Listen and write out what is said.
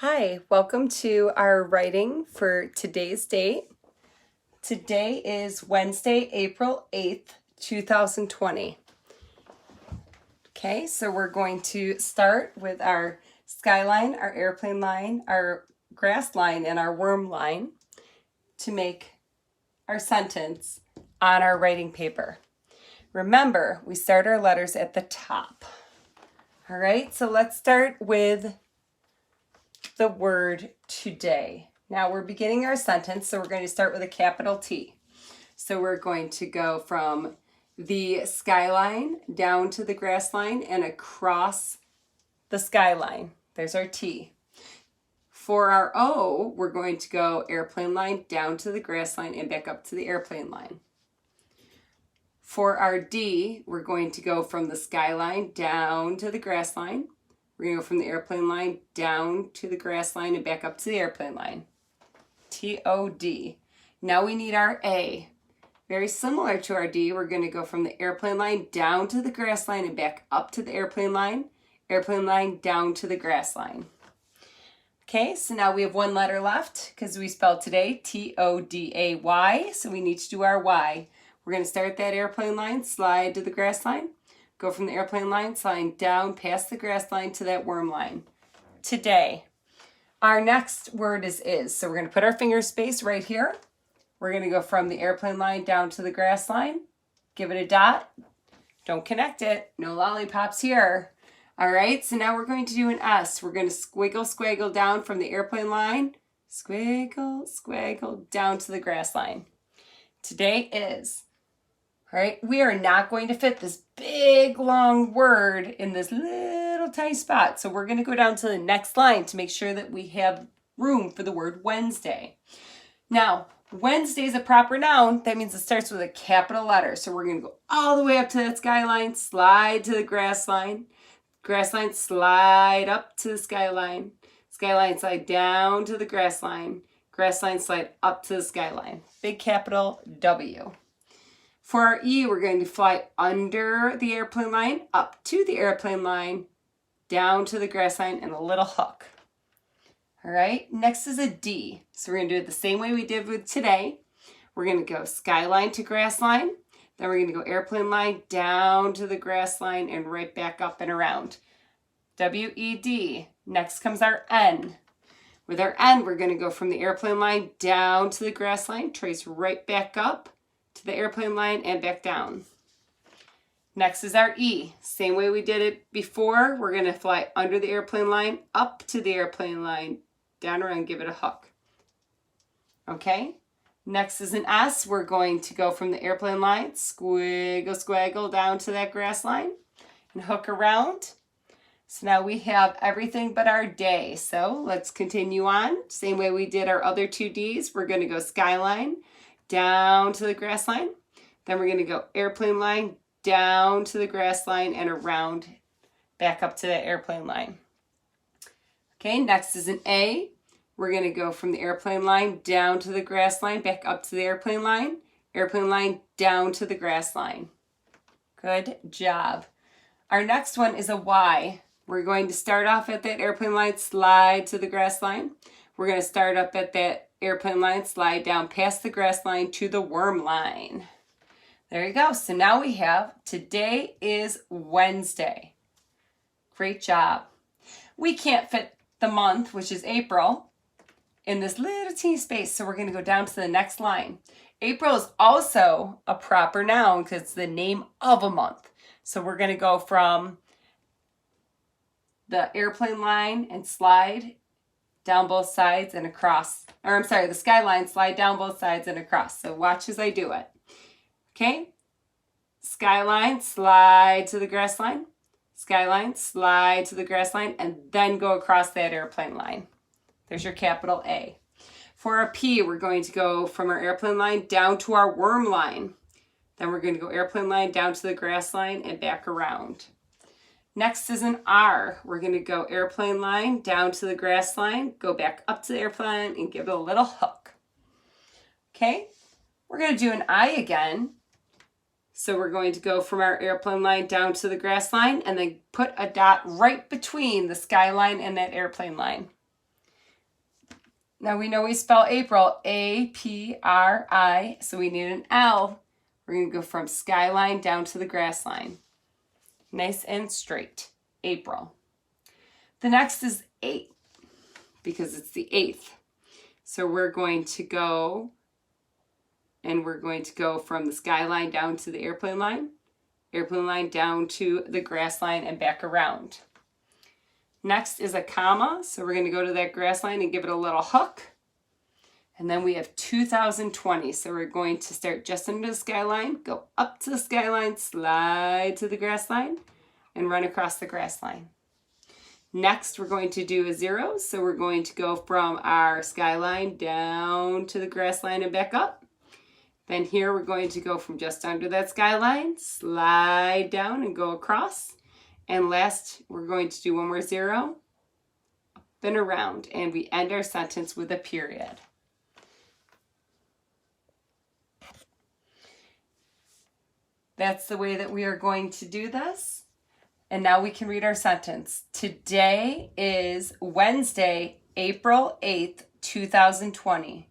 Hi, welcome to our writing for today's date. Today is Wednesday, April 8th, 2020. Okay, so we're going to start with our skyline, our airplane line, our grass line, and our worm line to make our sentence on our writing paper. Remember, we start our letters at the top. All right, so let's start with the word today. Now we're beginning our sentence, so we're going to start with a capital T. So we're going to go from the skyline down to the grass line and across the skyline. There's our T. For our O, we're going to go airplane line down to the grass line and back up to the airplane line. For our D, we're going to go from the skyline down to the grass line. We're going to go from the airplane line down to the grass line and back up to the airplane line. T-O-D. Now we need our A. Very similar to our D, we're going to go from the airplane line down to the grass line and back up to the airplane line down to the grass line. Okay, so now we have one letter left because we spelled today T-O-D-A-Y, so we need to do our Y. We're going to start that airplane line, slide to the grass line, go from the airplane line, slide down past the grass line to that worm line. Today. Our next word is. So we're going to put our finger space right here. We're going to go from the airplane line down to the grass line. Give it a dot. Don't connect it. No lollipops here. All right, so now we're going to do an S. We're going to squiggle down from the airplane line. Squiggle down to the grass line. Today is. All right, we are not going to fit this big long word in this little tiny spot. So we're going to go down to the next line to make sure that we have room for the word Wednesday. Now, Wednesday is a proper noun. That means it starts with a capital letter. So we're going to go all the way up to that skyline, slide to the grass line, slide up to the skyline, slide down to the grass line, slide up to the skyline. Big capital W. For our E, we're going to fly under the airplane line, up to the airplane line, down to the grass line, and a little hook. All right, next is a D. So we're going to do it the same way we did with today. We're going to go skyline to grass line. Then we're going to go airplane line down to the grass line and right back up and around. W-E-D. Next comes our N. With our N, we're going to go from the airplane line down to the grass line, trace right back up to the airplane line and back down. Next is our E. Same way we did it before. We're going to fly under the airplane line, up to the airplane line, down around, give it a hook. Okay? Next is an S. We're going to go from the airplane line, squiggle down to that grass line and hook around. So now we have everything but our day. So let's continue on. Same way we did our other two Ds. We're going to go skyline down to the grass line. Then we're going to go airplane line down to the grass line and around back up to the airplane line. Okay, next is an A. We're going to go from the airplane line down to the grass line, back up to the airplane line down to the grass line. Good job. Our next one is a Y. We're going to start off at that airplane line, slide to the grass line. We're going to start up at that airplane line, slide down past the grass line to the worm line. There you go. So now we have today is Wednesday. Great job. We can't fit the month, which is April, in this little teeny space. So we're going to go down to the next line. April is also a proper noun because it's the name of a month. So we're going to go from the airplane line and slide down both sides and across. Or I'm sorry, the skyline, slide down both sides and across. So watch as I do it. Okay? Skyline, slide to the grass line. Skyline, slide to the grass line, and then go across that airplane line. There's your capital A. For our P, we're going to go from our airplane line down to our worm line. Then we're going to go airplane line down to the grass line and back around. Next is an R. We're going to go airplane line down to the grass line, go back up to the airplane and give it a little hook. Okay, we're going to do an I again. So we're going to go from our airplane line down to the grass line and then put a dot right between the skyline and that airplane line. Now we know we spell April, A-P-R-I, so we need an L. We're going to go from skyline down to the grass line. Nice and straight, April. The next is 8, because it's the 8th. So we're going to go, and we're going to go from the skyline down to the airplane line down to the grass line and back around. Next is a comma, so we're going to go to that grass line and give it a little hook. And then we have 2020, so we're going to start just under the skyline, go up to the skyline, slide to the grass line, and run across the grass line. Next, we're going to do a 0, so we're going to go from our skyline down to the grass line and back up. Then here we're going to go from just under that skyline, slide down and go across. And last, we're going to do one more 0, up and around, and we end our sentence with a period. That's the way that we are going to do this. And now we can read our sentence. Today is Wednesday, April 8th, 2020.